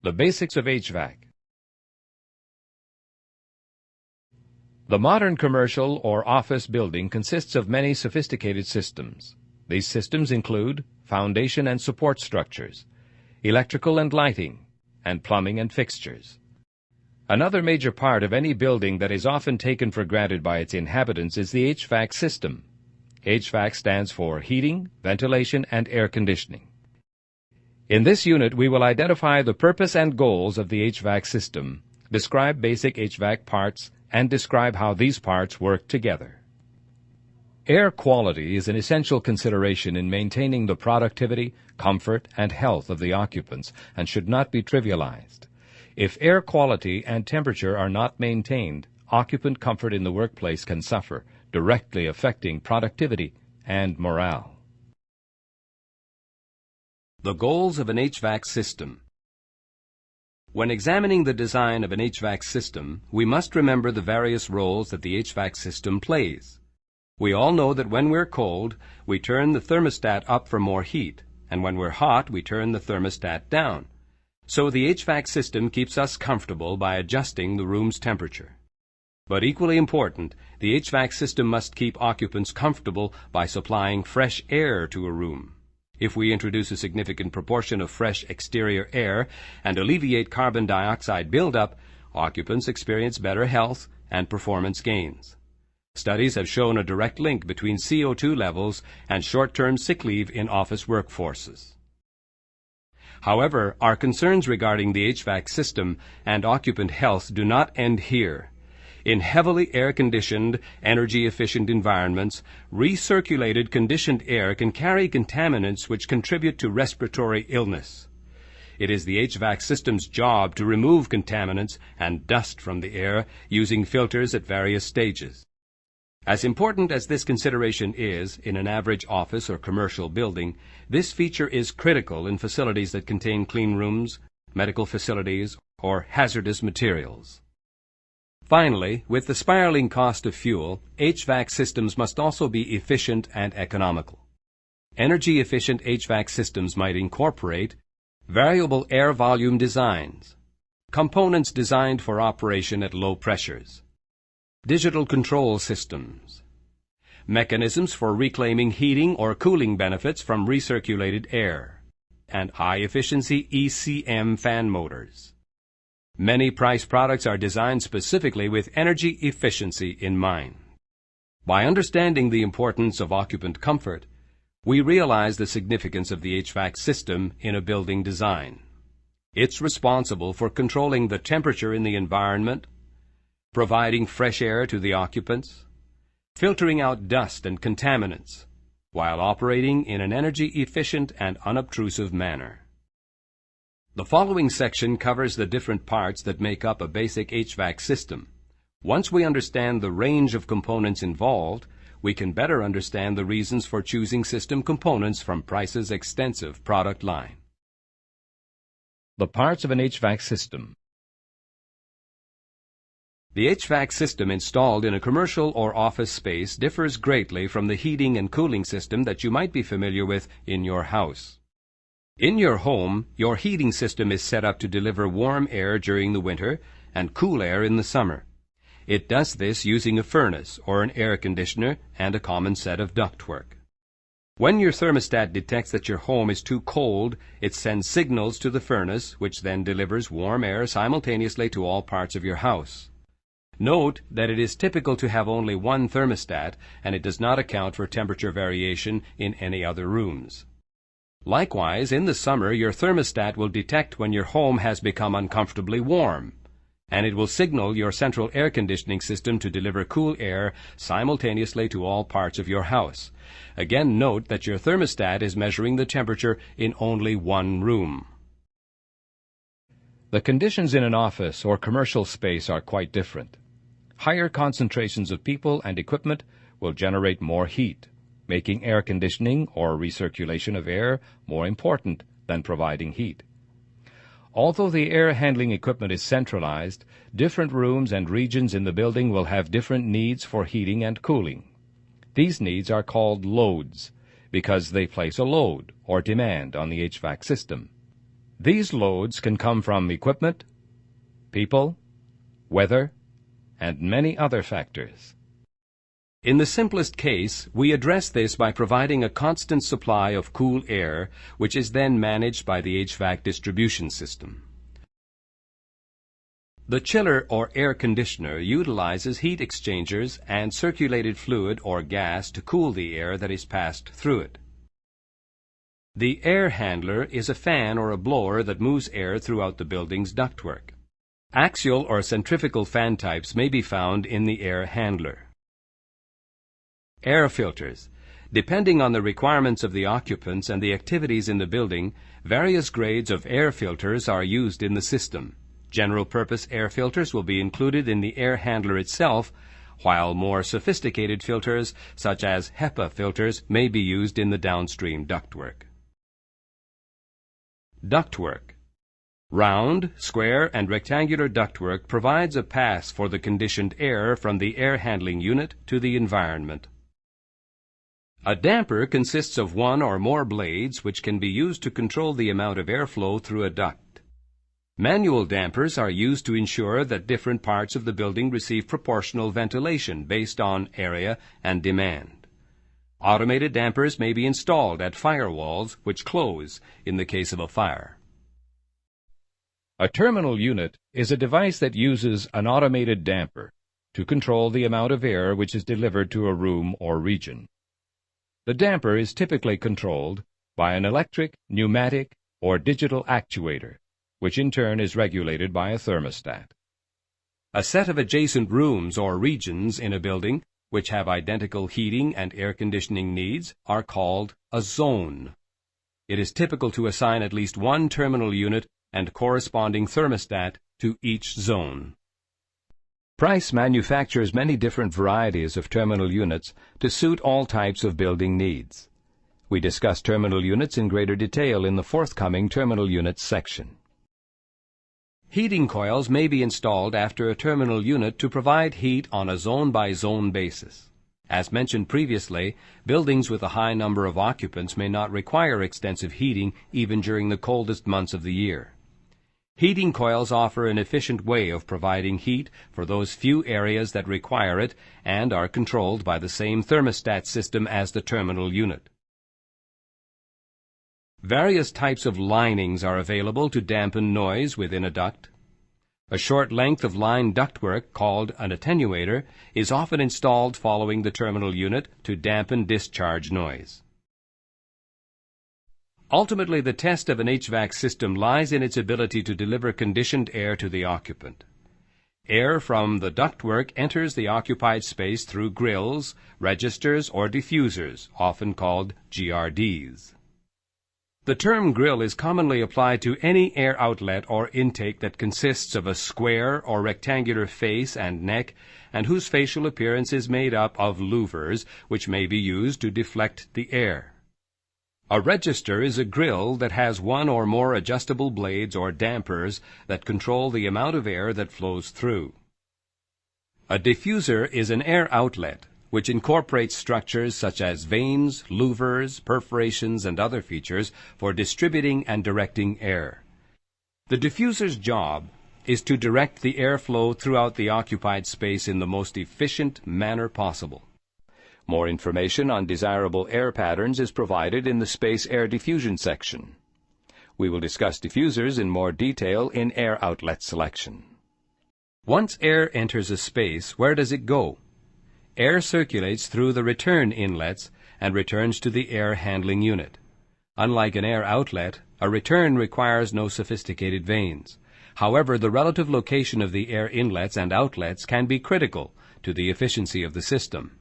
The basics of HVAC. The modern commercial or office building consists of many sophisticated systems. These systems include foundation and support structures, electrical and lighting, and plumbing and fixtures. Another major part of any building that is often taken for granted by its inhabitants is the HVAC system. HVAC stands for heating, ventilation, and air conditioning. In this unit, we will identify the purpose and goals of the HVAC system, describe basic HVAC parts, and describe how these parts work together. Air quality is an essential consideration in maintaining the productivity, comfort, and health of the occupants and should not be trivialized. If air quality and temperature are not maintained, occupant comfort in the workplace can suffer, directly affecting productivity and morale. The goals of an HVAC system. When examining the design of an HVAC system, we must remember the various roles that the HVAC system plays. We all know that when we're cold, we turn the thermostat up for more heat, and when we're hot, we turn the thermostat down. So the HVAC system keeps us comfortable by adjusting the room's temperature. But equally important, the HVAC system must keep occupants comfortable by supplying fresh air to a room. If we introduce a significant proportion of fresh exterior air and alleviate carbon dioxide buildup, occupants experience better health and performance gains. Studies have shown a direct link between CO2 levels and short-term sick leave in office workforces. However, our concerns regarding the HVAC system and occupant health do not end here. In heavily air-conditioned, energy-efficient environments, recirculated conditioned air can carry contaminants which contribute to respiratory illness. It is the HVAC system's job to remove contaminants and dust from the air using filters at various stages. As important as this consideration is in an average office or commercial building, this feature is critical in facilities that contain clean rooms, medical facilities, or hazardous materials. Finally, with the spiraling cost of fuel, HVAC systems must also be efficient and economical. Energy-efficient HVAC systems might incorporate variable air volume designs, components designed for operation at low pressures, digital control systems, mechanisms for reclaiming heating or cooling benefits from recirculated air, and high-efficiency ECM fan motors. Many price products are designed specifically with energy efficiency in mind. By understanding the importance of occupant comfort, we realize the significance of the HVAC system in a building design. It's responsible for controlling the temperature in the environment, providing fresh air to the occupants, filtering out dust and contaminants, while operating in an energy-efficient and unobtrusive manner. The following section covers the different parts that make up a basic HVAC system. Once we understand the range of components involved, we can better understand the reasons for choosing system components from Price's extensive product line. The parts of an HVAC system. The HVAC system installed in a commercial or office space differs greatly from the heating and cooling system that you might be familiar with in your house. In your home, your heating system is set up to deliver warm air during the winter and cool air in the summer. It does this using a furnace or an air conditioner and a common set of ductwork. When your thermostat detects that your home is too cold, it sends signals to the furnace, which then delivers warm air simultaneously to all parts of your house. Note that it is typical to have only one thermostat, and it does not account for temperature variation in any other rooms. Likewise, in the summer, your thermostat will detect when your home has become uncomfortably warm, and it will signal your central air conditioning system to deliver cool air simultaneously to all parts of your house. Again, note that your thermostat is measuring the temperature in only one room. The conditions in an office or commercial space are quite different. Higher concentrations of people and equipment will generate more heat, making air conditioning or recirculation of air more important than providing heat. Although the air handling equipment is centralized, different rooms and regions in the building will have different needs for heating and cooling. These needs are called loads because they place a load or demand on the HVAC system. These loads can come from equipment, people, weather, and many other factors. In the simplest case, we address this by providing a constant supply of cool air, which is then managed by the HVAC distribution system. The chiller or air conditioner utilizes heat exchangers and circulated fluid or gas to cool the air that is passed through it. The air handler is a fan or a blower that moves air throughout the building's ductwork. Axial or centrifugal fan types may be found in the air handler. Air filters. Depending on the requirements of the occupants and the activities in the building, various grades of air filters are used in the system. General-purpose air filters will be included in the air handler itself, while more sophisticated filters, such as HEPA filters, may be used in the downstream ductwork. Ductwork. Round, square, and rectangular ductwork provides a pass for the conditioned air from the air handling unit to the environment. A damper consists of one or more blades which can be used to control the amount of airflow through a duct. Manual dampers are used to ensure that different parts of the building receive proportional ventilation based on area and demand. Automated dampers may be installed at firewalls which close in the case of a fire. A terminal unit is a device that uses an automated damper to control the amount of air which is delivered to a room or region. The damper is typically controlled by an electric, pneumatic, or digital actuator, which in turn is regulated by a thermostat. A set of adjacent rooms or regions in a building which have identical heating and air conditioning needs are called a zone. It is typical to assign at least one terminal unit and corresponding thermostat to each zone. Price manufactures many different varieties of terminal units to suit all types of building needs. We discuss terminal units in greater detail in the forthcoming terminal units section. Heating coils may be installed after a terminal unit to provide heat on a zone-by-zone basis. As mentioned previously, buildings with a high number of occupants may not require extensive heating even during the coldest months of the year. Heating coils offer an efficient way of providing heat for those few areas that require it and are controlled by the same thermostat system as the terminal unit. Various types of linings are available to dampen noise within a duct. A short length of line ductwork, called an attenuator, is often installed following the terminal unit to dampen discharge noise. Ultimately, the test of an HVAC system lies in its ability to deliver conditioned air to the occupant. Air from the ductwork enters the occupied space through grills, registers, or diffusers, often called GRDs. The term grill is commonly applied to any air outlet or intake that consists of a square or rectangular face and neck and whose facial appearance is made up of louvers which may be used to deflect the air. A register is a grill that has one or more adjustable blades or dampers that control the amount of air that flows through. A diffuser is an air outlet which incorporates structures such as vanes, louvers, perforations, and other features for distributing and directing air. The diffuser's job is to direct the airflow throughout the occupied space in the most efficient manner possible. More information on desirable air patterns is provided in the Space Air Diffusion section. We will discuss diffusers in more detail in air outlet selection. Once air enters a space, where does it go? Air circulates through the return inlets and returns to the air handling unit. Unlike an air outlet, a return requires no sophisticated vanes. However, the relative location of the air inlets and outlets can be critical to the efficiency of the system.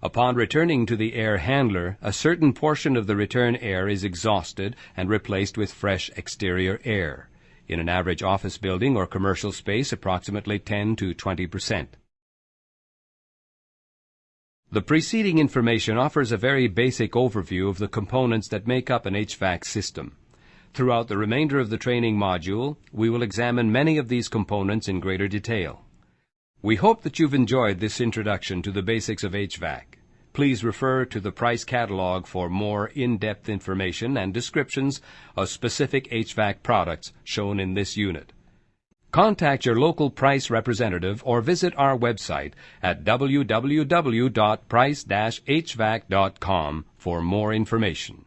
Upon returning to the air handler, a certain portion of the return air is exhausted and replaced with fresh exterior air. In an average office building or commercial space, approximately 10 to 20%. The preceding information offers a very basic overview of the components that make up an HVAC system. Throughout the remainder of the training module, we will examine many of these components in greater detail. We hope that you've enjoyed this introduction to the basics of HVAC. Please refer to the price catalog for more in-depth information and descriptions of specific HVAC products shown in this unit. Contact your local price representative or visit our website at www.price-hvac.com for more information.